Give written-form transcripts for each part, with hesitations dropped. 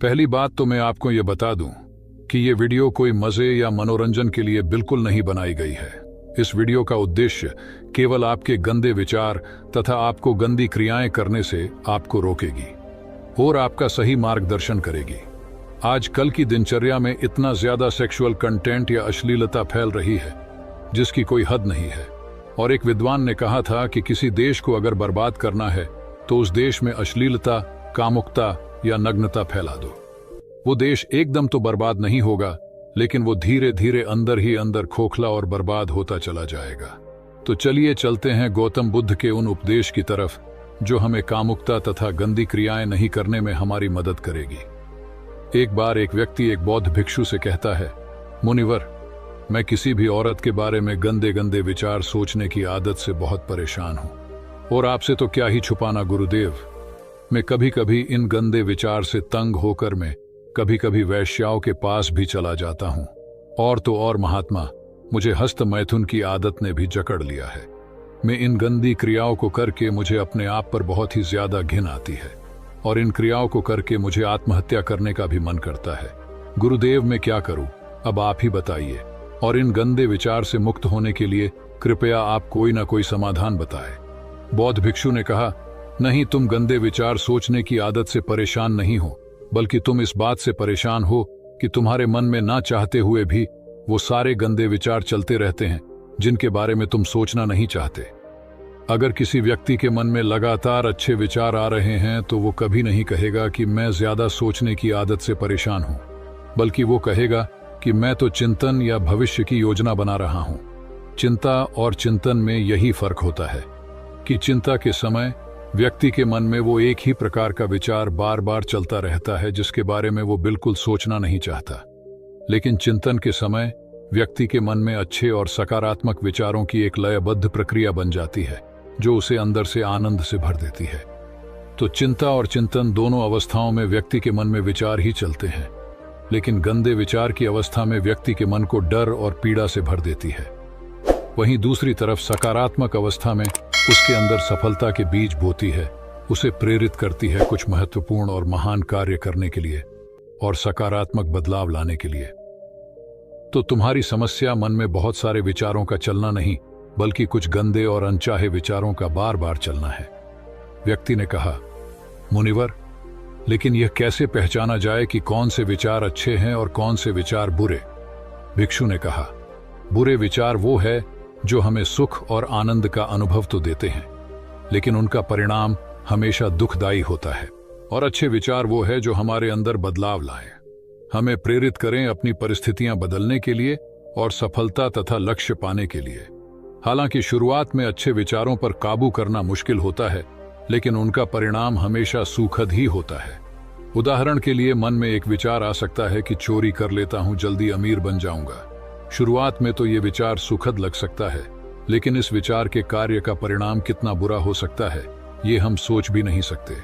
पहली बात तो मैं आपको ये बता दूं कि ये वीडियो कोई मजे या मनोरंजन के लिए बिल्कुल नहीं बनाई गई है। इस वीडियो का उद्देश्य केवल आपके गंदे विचार तथा आपको गंदी क्रियाएं करने से आपको रोकेगी और आपका सही मार्गदर्शन करेगी। आजकल की दिनचर्या में इतना ज्यादा सेक्सुअल कंटेंट या अश्लीलता फैल रही है जिसकी कोई हद नहीं है। और एक विद्वान ने कहा था कि किसी देश को अगर बर्बाद करना है तो उस देश में अश्लीलता, कामुकता या नग्नता फैला दो। वो देश एकदम तो बर्बाद नहीं होगा, लेकिन वो धीरे धीरे अंदर ही अंदर खोखला और बर्बाद होता चला जाएगा। तो चलिए चलते हैं गौतम बुद्ध के उन उपदेश की तरफ जो हमें कामुकता तथा गंदी क्रियाएं नहीं करने में हमारी मदद करेगी। एक बार एक व्यक्ति एक बौद्ध भिक्षु से कहता है, मुनिवर, मैं किसी भी औरत के बारे में गंदे गंदे विचार सोचने की आदत से बहुत परेशान हूं, और आपसे तो क्या ही छुपाना गुरुदेव, मैं कभी कभी इन गंदे विचार से तंग होकर मैं कभी कभी वैश्याओं के पास भी चला जाता हूं। और तो और महात्मा, मुझे हस्त मैथुन की आदत ने भी जकड़ लिया है। मैं इन गंदी क्रियाओं को करके मुझे अपने आप पर बहुत ही ज्यादा घिन आती है, और इन क्रियाओं को करके मुझे आत्महत्या करने का भी मन करता है। गुरुदेव, मैं क्या करूं, अब आप ही बताइए। और इन गंदे विचार से मुक्त होने के लिए कृपया आप कोई ना कोई समाधान बताएं। बौद्ध भिक्षु ने कहा, नहीं, तुम गंदे विचार सोचने की आदत से परेशान नहीं हो, बल्कि तुम इस बात से परेशान हो कि तुम्हारे मन में ना चाहते हुए भी वो सारे गंदे विचार चलते रहते हैं जिनके बारे में तुम सोचना नहीं चाहते। अगर किसी व्यक्ति के मन में लगातार अच्छे विचार आ रहे हैं तो वो कभी नहीं कहेगा कि मैं ज्यादा सोचने की आदत से परेशान हूं, बल्कि वो कहेगा कि मैं तो चिंतन या भविष्य की योजना बना रहा हूं। चिंता और चिंतन में यही फर्क होता है कि चिंता के समय व्यक्ति के मन में वो एक ही प्रकार का विचार बार बार चलता रहता है जिसके बारे में वो बिल्कुल सोचना नहीं चाहता। लेकिन चिंतन के समय व्यक्ति के मन में अच्छे और सकारात्मक विचारों की एक लयबद्ध प्रक्रिया बन जाती है जो उसे अंदर से आनंद से भर देती है। तो चिंता और चिंतन दोनों अवस्थाओं में व्यक्ति के मन में विचार ही चलते हैं, लेकिन गंदे विचार की अवस्था में व्यक्ति के मन को डर और पीड़ा से भर देती है। वहीं दूसरी तरफ सकारात्मक अवस्था में उसके अंदर सफलता के बीज बोती है, उसे प्रेरित करती है कुछ महत्वपूर्ण और महान कार्य करने के लिए और सकारात्मक बदलाव लाने के लिए। तो तुम्हारी समस्या मन में बहुत सारे विचारों का चलना नहीं, बल्कि कुछ गंदे और अनचाहे विचारों का बार बार चलना है। व्यक्ति ने कहा, मुनिवर, लेकिन यह कैसे पहचाना जाए कि कौन से विचार अच्छे हैं और कौन से विचार बुरे? भिक्षु ने कहा, बुरे विचार वो है जो हमें सुख और आनंद का अनुभव तो देते हैं, लेकिन उनका परिणाम हमेशा दुखदायी होता है। और अच्छे विचार वो है जो हमारे अंदर बदलाव लाएं, हमें प्रेरित करें अपनी परिस्थितियां बदलने के लिए और सफलता तथा लक्ष्य पाने के लिए। हालांकि शुरुआत में अच्छे विचारों पर काबू करना मुश्किल होता है, लेकिन उनका परिणाम हमेशा सुखद ही होता है। उदाहरण के लिए मन में एक विचार आ सकता है कि चोरी कर लेता हूं, जल्दी अमीर बन जाऊंगा। शुरुआत में तो ये विचार सुखद लग सकता है, लेकिन इस विचार के कार्य का परिणाम कितना बुरा हो सकता है ये हम सोच भी नहीं सकते।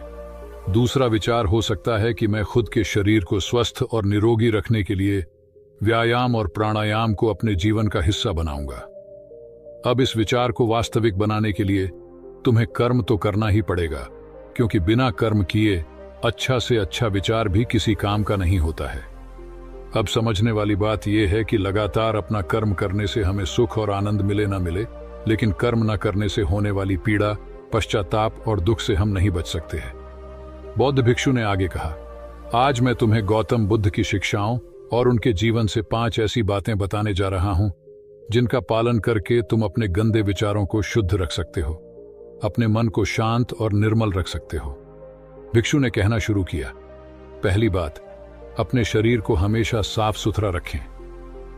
दूसरा विचार हो सकता है कि मैं खुद के शरीर को स्वस्थ और निरोगी रखने के लिए व्यायाम और प्राणायाम को अपने जीवन का हिस्सा बनाऊंगा। अब इस विचार को वास्तविक बनाने के लिए तुम्हें कर्म तो करना ही पड़ेगा, क्योंकि बिना कर्म किए अच्छा से अच्छा विचार भी किसी काम का नहीं होता है। अब समझने वाली बात यह है कि लगातार अपना कर्म करने से हमें सुख और आनंद मिले ना मिले, लेकिन कर्म न करने से होने वाली पीड़ा, पश्चाताप और दुख से हम नहीं बच सकते हैं। बौद्ध भिक्षु ने आगे कहा, आज मैं तुम्हें गौतम बुद्ध की शिक्षाओं और उनके जीवन से 5 ऐसी बातें बताने जा रहा हूं जिनका पालन करके तुम अपने गंदे विचारों को शुद्ध रख सकते हो, अपने मन को शांत और निर्मल रख सकते हो। भिक्षु ने कहना शुरू किया, पहली बात, अपने शरीर को हमेशा साफ सुथरा रखें।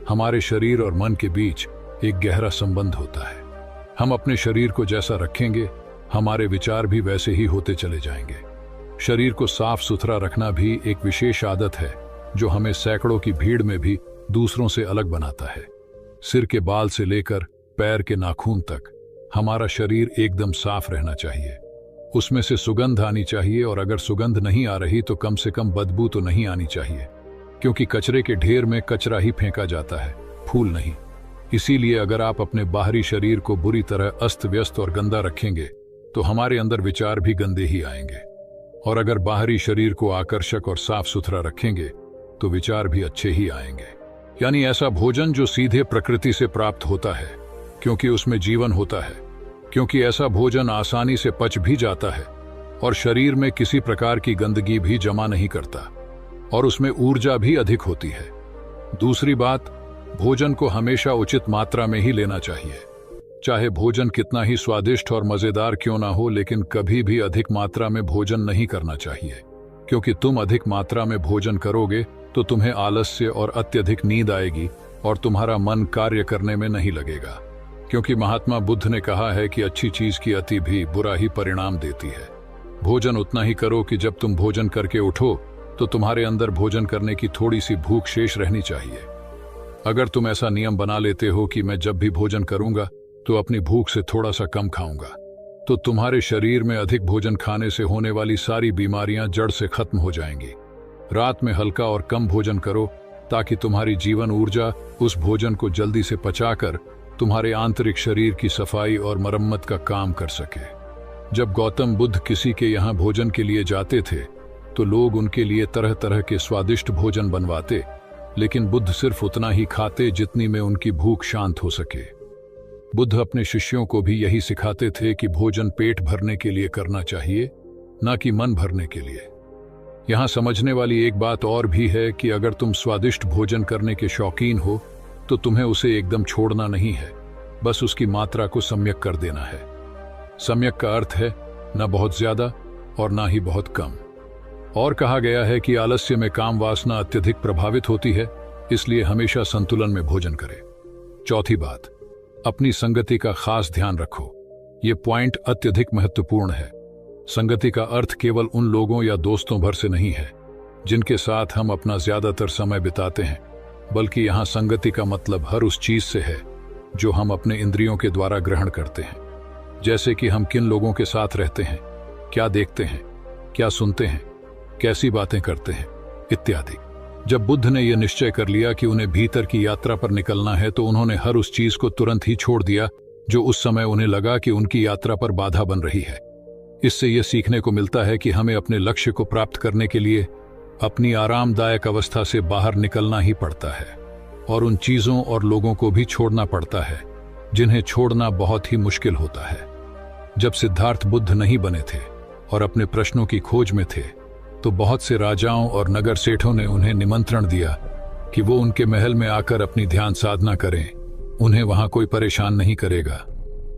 हमारे शरीर और मन के बीच एक गहरा संबंध होता है। हम अपने शरीर को जैसा रखेंगे, हमारे विचार भी वैसे ही होते चले जाएंगे। शरीर को साफ सुथरा रखना भी एक विशेष आदत है जो हमें सैकड़ों की भीड़ में भी दूसरों से अलग बनाता है। सिर के बाल से लेकर पैर के नाखून तक हमारा शरीर एकदम साफ रहना चाहिए। उसमें से सुगंध आनी चाहिए, और अगर सुगंध नहीं आ रही तो कम से कम बदबू तो नहीं आनी चाहिए, क्योंकि कचरे के ढेर में कचरा ही फेंका जाता है, फूल नहीं। इसीलिए अगर आप अपने बाहरी शरीर को बुरी तरह अस्त व्यस्त और गंदा रखेंगे तो हमारे अंदर विचार भी गंदे ही आएंगे। और अगर बाहरी शरीर को आकर्षक और साफ सुथरा रखेंगे तो विचार भी अच्छे ही आएंगे। यानी ऐसा भोजन जो सीधे प्रकृति से प्राप्त होता है, क्योंकि उसमें जीवन होता है, क्योंकि ऐसा भोजन आसानी से पच भी जाता है और शरीर में किसी प्रकार की गंदगी भी जमा नहीं करता और उसमें ऊर्जा भी अधिक होती है। दूसरी बात, भोजन को हमेशा उचित मात्रा में ही लेना चाहिए। चाहे भोजन कितना ही स्वादिष्ट और मजेदार क्यों ना हो, लेकिन कभी भी अधिक मात्रा में भोजन नहीं करना चाहिए, क्योंकि तुम अधिक मात्रा में भोजन करोगे तो तुम्हें आलस्य और अत्यधिक नींद आएगी और तुम्हारा मन कार्य करने में नहीं लगेगा। क्योंकि महात्मा बुद्ध ने कहा है कि अच्छी चीज की अति भी बुरा ही परिणाम देती है। भोजन उतना ही करो कि जब तुम भोजन करके उठो तो तुम्हारे अंदर भोजन करने की थोड़ी सी भूख शेष रहनी चाहिए। अगर तुम ऐसा नियम बना लेते हो कि मैं जब भी भोजन करूंगा तो अपनी भूख से थोड़ा सा कम खाऊंगा, तो तुम्हारे शरीर में अधिक भोजन खाने से होने वाली सारी बीमारियां जड़ से खत्म हो जाएंगी। रात में हल्का और कम भोजन करो ताकि तुम्हारी जीवन ऊर्जा उस भोजन को जल्दी से पचाकर तुम्हारे आंतरिक शरीर की सफाई और मरम्मत का काम कर सके। जब गौतम बुद्ध किसी के यहाँ भोजन के लिए जाते थे तो लोग उनके लिए तरह तरह के स्वादिष्ट भोजन बनवाते, लेकिन बुद्ध सिर्फ उतना ही खाते जितनी में उनकी भूख शांत हो सके। बुद्ध अपने शिष्यों को भी यही सिखाते थे कि भोजन पेट भरने के लिए करना चाहिए, न कि मन भरने के लिए। यहाँ समझने वाली एक बात और भी है कि अगर तुम स्वादिष्ट भोजन करने के शौकीन हो तो तुम्हें उसे एकदम छोड़ना नहीं है, बस उसकी मात्रा को सम्यक कर देना है। सम्यक का अर्थ है न बहुत ज्यादा और ना ही बहुत कम। और कहा गया है कि आलस्य में काम वासना अत्यधिक प्रभावित होती है, इसलिए हमेशा संतुलन में भोजन करें। चौथी बात, अपनी संगति का खास ध्यान रखो। ये पॉइंट अत्यधिक महत्वपूर्ण है। संगति का अर्थ केवल उन लोगों या दोस्तों भर से नहीं है जिनके साथ हम अपना ज्यादातर समय बिताते हैं, बल्कि यहाँ संगति का मतलब हर उस चीज से है जो हम अपने इंद्रियों के द्वारा ग्रहण करते हैं। जैसे कि हम किन लोगों के साथ रहते हैं, क्या देखते हैं, क्या सुनते हैं, कैसी बातें करते हैं, इत्यादि। जब बुद्ध ने यह निश्चय कर लिया कि उन्हें भीतर की यात्रा पर निकलना है तो उन्होंने हर उस चीज को तुरंत ही छोड़ दिया जो उस समय उन्हें लगा कि उनकी यात्रा पर बाधा बन रही है। इससे यह सीखने को मिलता है कि हमें अपने लक्ष्य को प्राप्त करने के लिए अपनी आरामदायक अवस्था से बाहर निकलना ही पड़ता है और उन चीजों और लोगों को भी छोड़ना पड़ता है जिन्हें छोड़ना बहुत ही मुश्किल होता है। जब सिद्धार्थ बुद्ध नहीं बने थे और अपने प्रश्नों की खोज में थे तो बहुत से राजाओं और नगर सेठों ने उन्हें निमंत्रण दिया कि वो उनके महल में आकर अपनी ध्यान साधना करें। उन्हें वहां कोई परेशान नहीं करेगा।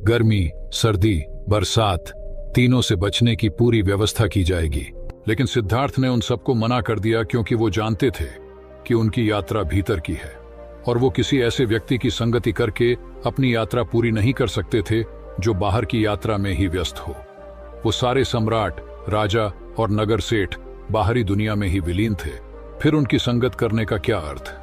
गर्मी, सर्दी, बरसात तीनों से बचने की पूरी व्यवस्था की जाएगी। लेकिन सिद्धार्थ ने उन सबको मना कर दिया क्योंकि वो जानते थे कि उनकी यात्रा भीतर की है और वो किसी ऐसे व्यक्ति की संगति करके अपनी यात्रा पूरी नहीं कर सकते थे जो बाहर की यात्रा में ही व्यस्त हो। वो सारे सम्राट, राजा और नगर सेठ बाहरी दुनिया में ही विलीन थे। फिर उनकी संगत करने का क्या अर्थ?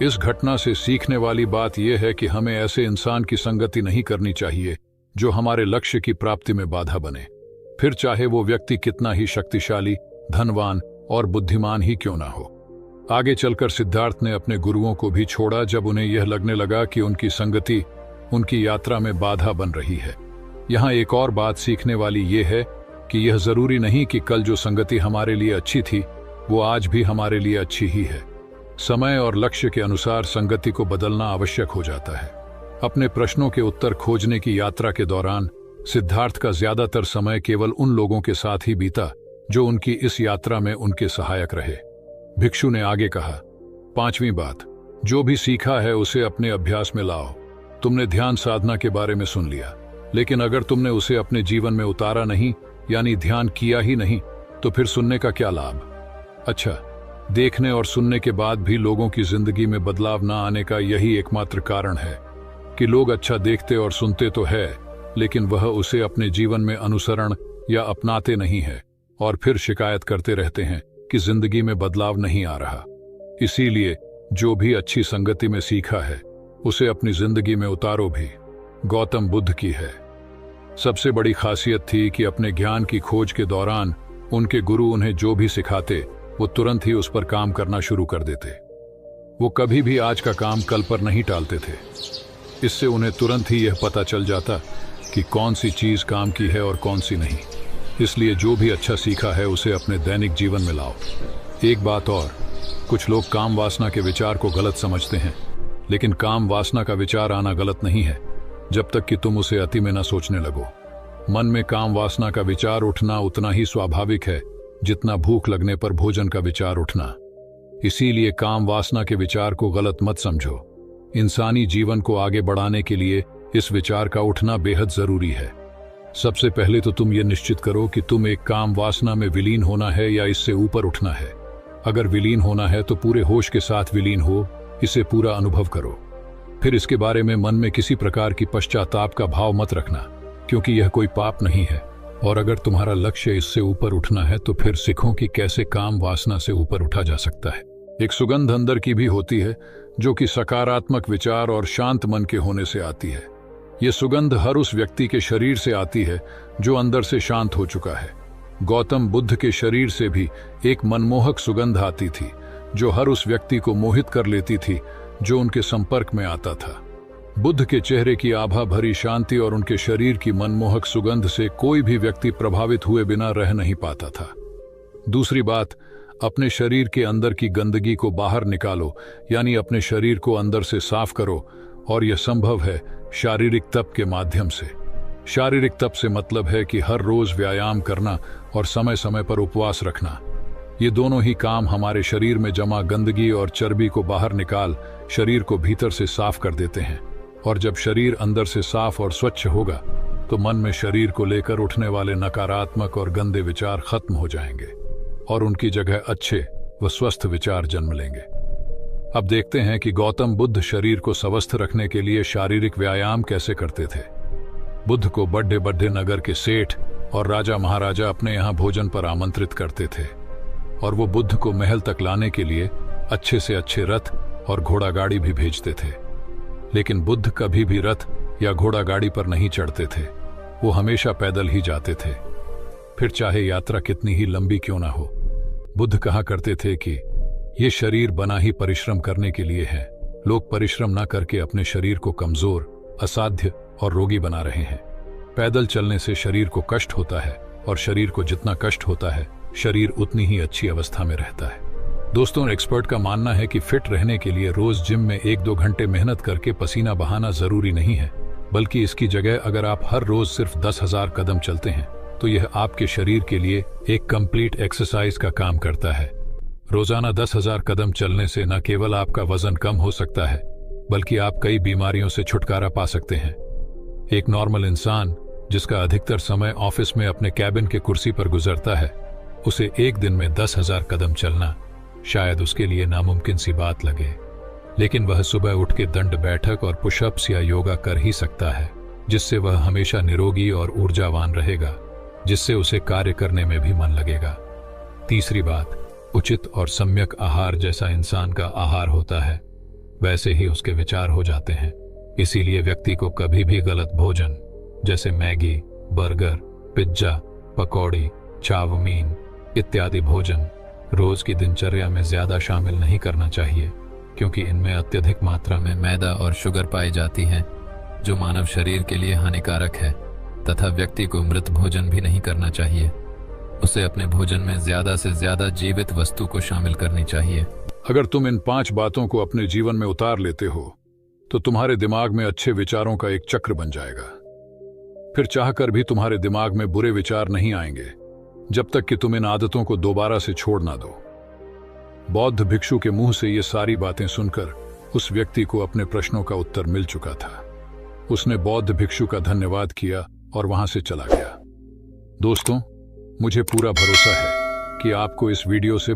इस घटना से सीखने वाली बात यह है कि हमें ऐसे इंसान की संगति नहीं करनी चाहिए जो हमारे लक्ष्य की प्राप्ति में बाधा बने, फिर चाहे वो व्यक्ति कितना ही शक्तिशाली, धनवान और बुद्धिमान ही क्यों ना हो। आगे चलकर सिद्धार्थ ने अपने गुरुओं को भी छोड़ा जब उन्हें यह लगने लगा कि उनकी संगति उनकी यात्रा में बाधा बन रही है। यहाँ एक और बात सीखने वाली यह है कि यह जरूरी नहीं कि कल जो संगति हमारे लिए अच्छी थी वो आज भी हमारे लिए अच्छी ही है। समय और लक्ष्य के अनुसार संगति को बदलना आवश्यक हो जाता है। अपने प्रश्नों के उत्तर खोजने की यात्रा के दौरान सिद्धार्थ का ज्यादातर समय केवल उन लोगों के साथ ही बीता जो उनकी इस यात्रा में उनके सहायक रहे। भिक्षु ने आगे कहा, पांचवी बात, जो भी सीखा है उसे अपने अभ्यास में लाओ। तुमने ध्यान साधना के बारे में सुन लिया, लेकिन अगर तुमने उसे अपने जीवन में उतारा नहीं, यानी ध्यान किया ही नहीं, तो फिर सुनने का क्या लाभ? अच्छा, देखने और सुनने के बाद भी लोगों की जिंदगी में बदलाव न आने का यही एकमात्र कारण है कि लोग अच्छा देखते और सुनते तो है, लेकिन वह उसे अपने जीवन में अनुसरण या अपनाते नहीं है और फिर शिकायत करते रहते हैं कि जिंदगी में बदलाव नहीं आ रहा। इसीलिए जो भी अच्छी संगति में सीखा है उसे अपनी जिंदगी में उतारो भी। गौतम बुद्ध की है सबसे बड़ी खासियत थी कि अपने ज्ञान की खोज के दौरान उनके गुरु उन्हें जो भी सिखाते वो तुरंत ही उस पर काम करना शुरू कर देते। वो कभी भी आज का काम कल पर नहीं टालते थे। इससे उन्हें तुरंत ही यह पता चल जाता कि कौन सी चीज काम की है और कौन सी नहीं। इसलिए जो भी अच्छा सीखा है उसे अपने दैनिक जीवन में लाओ। एक बात और, कुछ लोग काम वासना के विचार को गलत समझते हैं, लेकिन काम वासना का विचार आना गलत नहीं है जब तक कि तुम उसे अति में न सोचने लगो। मन में काम वासना का विचार उठना उतना ही स्वाभाविक है जितना भूख लगने पर भोजन का विचार उठना। इसीलिए काम वासना के विचार को गलत मत समझो। इंसानी जीवन को आगे बढ़ाने के लिए इस विचार का उठना बेहद जरूरी है। सबसे पहले तो तुम ये निश्चित करो कि तुम एक काम वासना में विलीन होना है या इससे ऊपर उठना है। अगर विलीन होना है तो पूरे होश के साथ विलीन हो, इसे पूरा अनुभव करो। फिर इसके बारे में मन में किसी प्रकार की पश्चाताप का भाव मत रखना, क्योंकि यह कोई पाप नहीं है। और अगर तुम्हारा लक्ष्य इससे ऊपर उठना है तो फिर सीखो कि कैसे काम वासना से ऊपर उठा जा सकता है। एक सुगंध अंदर की भी होती है जो कि सकारात्मक विचार और शांत मन के होने से आती है। यह सुगंध हर उस व्यक्ति के शरीर से आती है जो अंदर से शांत हो चुका है। गौतम बुद्ध के शरीर से भी एक मनमोहक सुगंध आती थी जो हर उस व्यक्ति को मोहित कर लेती थी जो उनके संपर्क में आता था। बुद्ध के चेहरे की आभा भरी शांति और उनके शरीर की मनमोहक सुगंध से कोई भी व्यक्ति प्रभावित हुए बिना रह नहीं पाता था। दूसरी बात, अपने शरीर के अंदर की गंदगी को बाहर निकालो, यानी अपने शरीर को अंदर से साफ करो, और यह संभव है शारीरिक तप के माध्यम से। शारीरिक तप से मतलब है कि हर रोज व्यायाम करना और समय समय पर उपवास रखना। ये दोनों ही काम हमारे शरीर में जमा गंदगी और चर्बी को बाहर निकाल शरीर को भीतर से साफ कर देते हैं। और जब शरीर अंदर से साफ और स्वच्छ होगा तो मन में शरीर को लेकर उठने वाले नकारात्मक और गंदे विचार खत्म हो जाएंगे और उनकी जगह अच्छे व स्वस्थ विचार जन्म लेंगे। अब देखते हैं कि गौतम बुद्ध शरीर को स्वस्थ रखने के लिए शारीरिक व्यायाम कैसे करते थे। बुद्ध को बड़े बड़े नगर के सेठ और राजा महाराजा अपने यहाँ भोजन पर आमंत्रित करते थे और वो बुद्ध को महल तक लाने के लिए अच्छे से अच्छे रथ और घोड़ा गाड़ी भी भेजते थे। लेकिन बुद्ध कभी भी रथ या घोड़ा गाड़ी पर नहीं चढ़ते थे, वो हमेशा पैदल ही जाते थे, फिर चाहे यात्रा कितनी ही लंबी क्यों ना हो। बुद्ध कहा करते थे कि ये शरीर बना ही परिश्रम करने के लिए है। लोग परिश्रम ना करके अपने शरीर को कमजोर, असाध्य और रोगी बना रहे हैं। पैदल चलने से शरीर को कष्ट होता है और शरीर को जितना कष्ट होता है शरीर उतनी ही अच्छी अवस्था में रहता है। दोस्तों, एक्सपर्ट का मानना है कि फिट रहने के लिए रोज जिम में 1-2 घंटे मेहनत करके पसीना बहाना जरूरी नहीं है, बल्कि इसकी जगह अगर आप हर रोज सिर्फ 10,000 कदम चलते हैं तो यह आपके शरीर के लिए एक कंप्लीट एक्सरसाइज का काम करता है। रोजाना 10,000 कदम चलने से न केवल आपका वजन कम हो सकता है, बल्कि आप कई बीमारियों से छुटकारा पा सकते हैं। एक नॉर्मल इंसान जिसका अधिकतर समय ऑफिस में अपने कैबिन के कुर्सी पर गुजरता है, उसे एक दिन में 10,000 कदम चलना शायद उसके लिए नामुमकिन सी बात लगे, लेकिन वह सुबह उठ के दंड बैठक और पुशअप्स या योगा कर ही सकता है, जिससे वह हमेशा निरोगी और ऊर्जावान रहेगा, जिससे उसे कार्य करने में भी मन लगेगा। तीसरी बात, उचित और सम्यक आहार जैसा इंसान का आहार होता है वैसे ही उसके विचार हो जाते हैं। इसीलिए व्यक्ति को कभी भी गलत भोजन जैसे मैगी, बर्गर, पिज्जा, पकौड़ी, चाउमीन इत्यादि भोजन रोज की दिनचर्या में ज्यादा शामिल नहीं करना चाहिए, क्योंकि इनमें अत्यधिक मात्रा में मैदा और शुगर पाई जाती है जो मानव शरीर के लिए हानिकारक है। तथा व्यक्ति को मृत भोजन भी नहीं करना चाहिए। उसे अपने भोजन में ज्यादा से ज्यादा जीवित वस्तु को शामिल करनी चाहिए। अगर तुम इन 5 बातों को अपने जीवन में उतार लेते हो तो तुम्हारे दिमाग में अच्छे विचारों का एक चक्र बन जाएगा। फिर चाहकर भी तुम्हारे दिमाग में बुरे विचार नहीं आएंगे जब तक कि तुम इन आदतों को दोबारा से छोड़ ना दो। बौद्ध भिक्षु के मुंह से ये सारी बातें सुनकर उस व्यक्ति को अपने प्रश्नों का उत्तर मिल चुका था। उसने बौद्ध भिक्षु का धन्यवाद किया और वहां से चला गया। दोस्तों, मुझे पूरा भरोसा है कि आपको इस वीडियो से